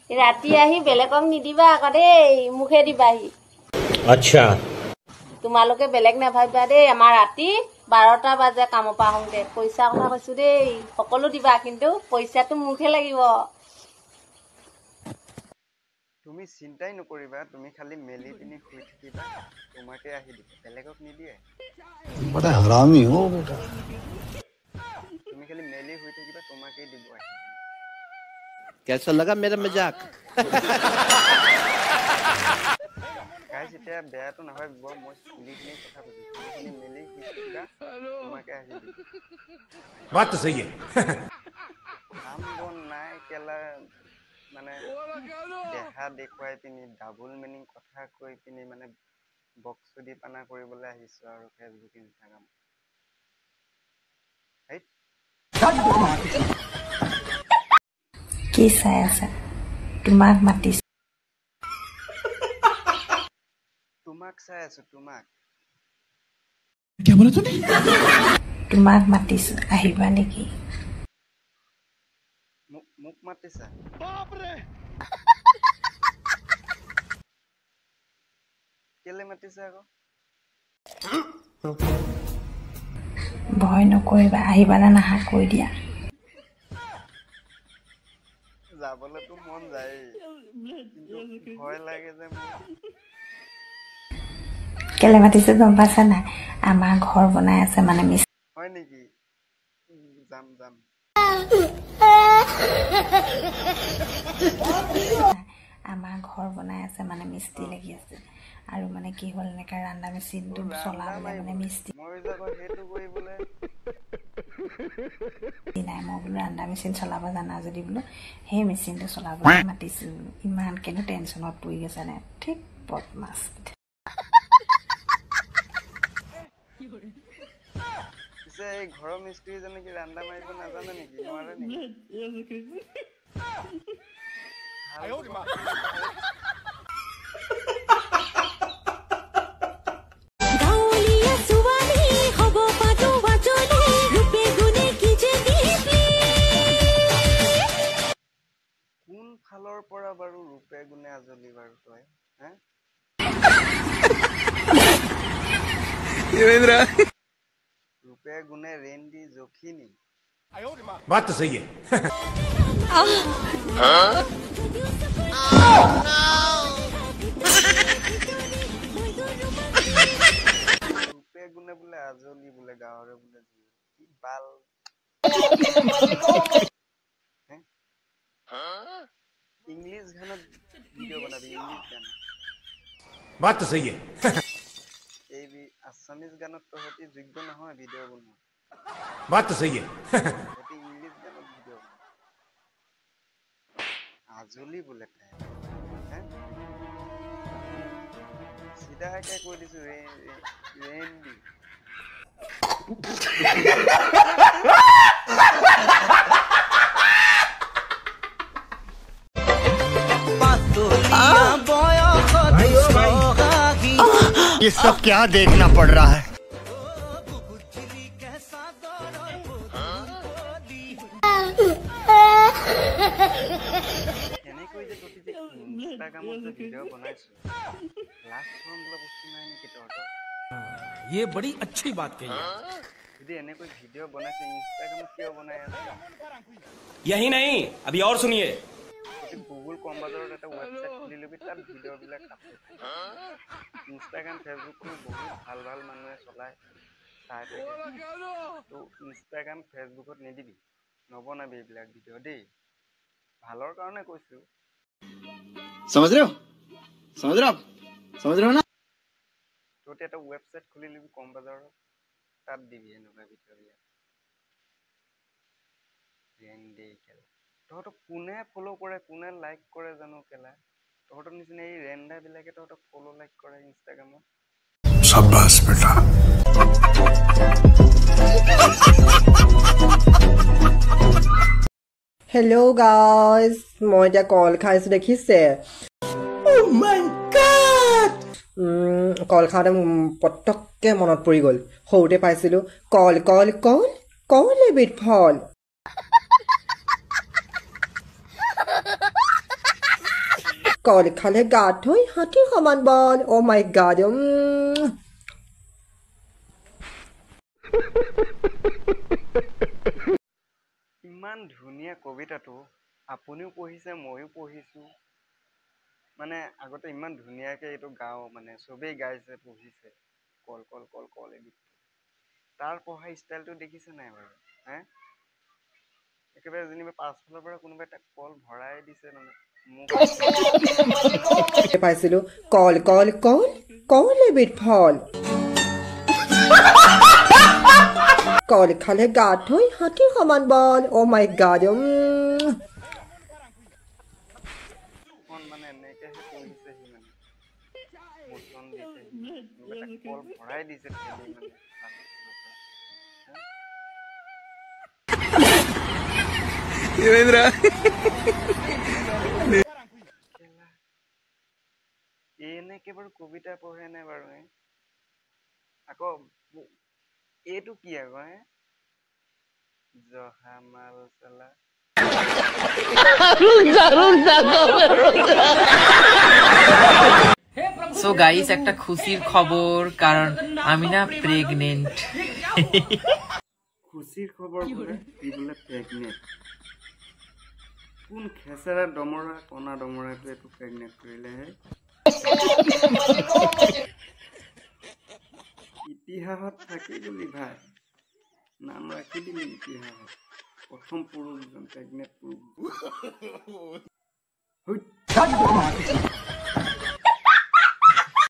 ৰাতি আহি বেলেগক নিদিবা আকৌ দেই মুখে দিবাহি আচ্ছা তোমালোকে বেলেগ নাভাবিবা দেই আমাৰ ৰাতি 12টা বাজে কামৰ পৰা আহোঁতে পইচা কথা কৈছো দেই সকলো দিবা কিন্তু পইচাটো মুখে লাগিব তুমি চিন্তাই নকৰিবা তুমি খালি মেলি পিনি শুই থাকিবা তোমাকে আহি দিব বেলেগক নিদিয়ে বড়া হাৰামি হো বেটা তুমি খালি মেলি শুই থাকিবা তোমাকে দিব আহি कैसा लगा मेरा मजाक গাইছ এতিয়া বেয়াটো নাভাবিব মই খুলিখিনি কথা কৈছো খুলিখিনি মেলি শুই থাকিবা তোমাকে আহি দিব बात तो सही है কাম বন নাই কেলা মানে দেখা দেখুৱাই পিনি ডাবল মিনিং কথা কৈ পিনি মানে বক্স দি পানা কৰিবলৈ আহিছো আৰু ফেচবুক ইনষ্টাগ্ৰাম কি চাই আছে তোমাক মাতিছো তোমাক চাই আছো তোমাক কি বলা তুমি তোমাক মাতিছো আহিবা নেকি মোক মাতিছা বাপ রে কেলে মাতিছা আকৌ ভয় নকৰিবা আহিবা না নাহা কৈ দিয়া যাবলেতো মন যায় কিন্তু ভয় লাগে যে মোৰ কেলে মাতিছে গম পাইছা নাই আমাৰ ঘৰ বনাই আছে মানে হয় নেকি যাম যাম আমাৰ ঘৰ বনাই আছে মানে মিস্ত্ৰী লাগি আছে আৰু মানে কি হ'ল এনেকা ৰান্দা মেচিনটো চলাবলে মানে মিস্ত্ৰী মই যাগো হেতু কৰিবলে নাই মই বোলো ৰান্দা মেচিন চলাব জানা যদি বোলো সেই মেচিনটো চলাবলৈ মাতিছো ইমান কেনে টেনচনত পৰি গৈছে নে ঠিক বদমাছ পিছে এই ঘৰৰ মিস্ত্ৰী জনে কি ৰান্দা মাৰিব নাজানে নেকি নোৱাৰে নেকি কোন ফালৰ পৰা বাৰু ৰূপে গুণে আজলি বাৰু তই হে রূপে গুণে রেন্ডি জখিনী बात तो सही है রূপে গুণে বোলে আজলি বোলে গাঁৱৰে বোলে কি বাল ইংলিশ গানত ভিডিও বনাবি ইংলিশ গান बात तो सही है এই আসামিজ গানত তো হতি যোগ্য নহয় ভিডিও বনোৱা बात तो सही है হতি ইংলিশ গানত ভিডিও আজলি বোলে তাই সিধাকে কৈ দিছো ৰেন্ডি ये सब क्या देखना पड़ रहा है এনেকৈ যে ততি যে ইনষ্টাগ্ৰামত যে ভিডিও বনাইছো লাষ্ট ফৰ্ম বোলা বস্তু নাই নেকি তহঁতৰ ये बड़ी अच्छी बात कही है যদি এনেকৈ ভিডিও বনাইছে ইনষ্টাগ্ৰামত কিয় বনাই আছে यही नहीं अभी और सुनिए গুগল কম বাজাৰত এটা ৱেবছাইট খুলি লবি তাত ভিডিও বিলাক আপলোড ইনষ্টাগ্ৰাম ফেচবুক বহুত ভাল ভাল মানুহে চলায় চাই থাকে তো ইনষ্টাগ্ৰাম ফেচবুকত নিদিবি নবনাবি এইবিলাক ভিডিও দেই ভালৰ কাৰণে কৈছো समझ रहे हो ना তোতে এটা ৱেবছাইট খুলি লবি কম বাজাৰত তাত দিবি এনেকুৱা ভিডিও বিলাক ৰেন্ডি কেলা তহঁতক কোনে ফলো কৰে কোনে লাইক কৰে জানো কেলা তহঁতৰ নিচিনা এই ৰেন্ডা বিলাকে তহঁতক ফলো লাইক কৰে ইনষ্টাগ্ৰামত शाबाश बेटा हेलो गाइस মই এতিয়া কল খাইছো দেখিছে ও মাই গড কল খাওঁতে পটককে মনত পৰি গ'ল সৰুতে পাইছিলো কল কল কল কল এবিধ ফল কল খালে গাত হৈ হাতী সমান বল অ' মাই গড ইমান ধুনীয়া কবিতাটো আপুনিও পঢ়িছে ময়ো পঢ়িছোঁ মানে আগতে ইমান ধুনীয়াকৈ এইটো গাওঁ মানে চবেই গাইছে পঢ়িছে কল কল কল কল এবিধ তাৰ পঢ়া ষ্টাইলটো দেখিছে নাই বাৰু হে একেবাৰে যেনিবা পাছফালৰ পৰা কোনোবাই তাক কল ভৰাই দিছে মানে মোক পাইছিলো কল কল কল কল এবিধ ফল কল খালে গাত হৈ হাতী সমান বল অ' মাই গড মানে এনেকৈহে পঢ়িছে সি মানে মোচন দিছে কোনোবাই তাক কল ভৰাই দিছে ঠেলি মানে এনেকে বাৰু কবিতা পঢ়ে নে বাৰু আকৌ এইটো কি আকৌ জহামাল চালা সো গাইস একটা খুশিৰ খবৰ কাৰণ আমি না প্ৰেগনেন্ট খুশিৰ খবৰ বোলে ই বোলে প্ৰেগনেণ্ট কোন খেচেৰা ডমৰা কণা ডমৰাটো এইটো প্ৰেগনেণ্ট কৰিলেহে ইতিহাসত থাকি গলি ভাই নাম ৰাখি দিলি ইতিহাসত প্ৰথম পুৰুষজন প্ৰেগনেণ্ট পুৰুষ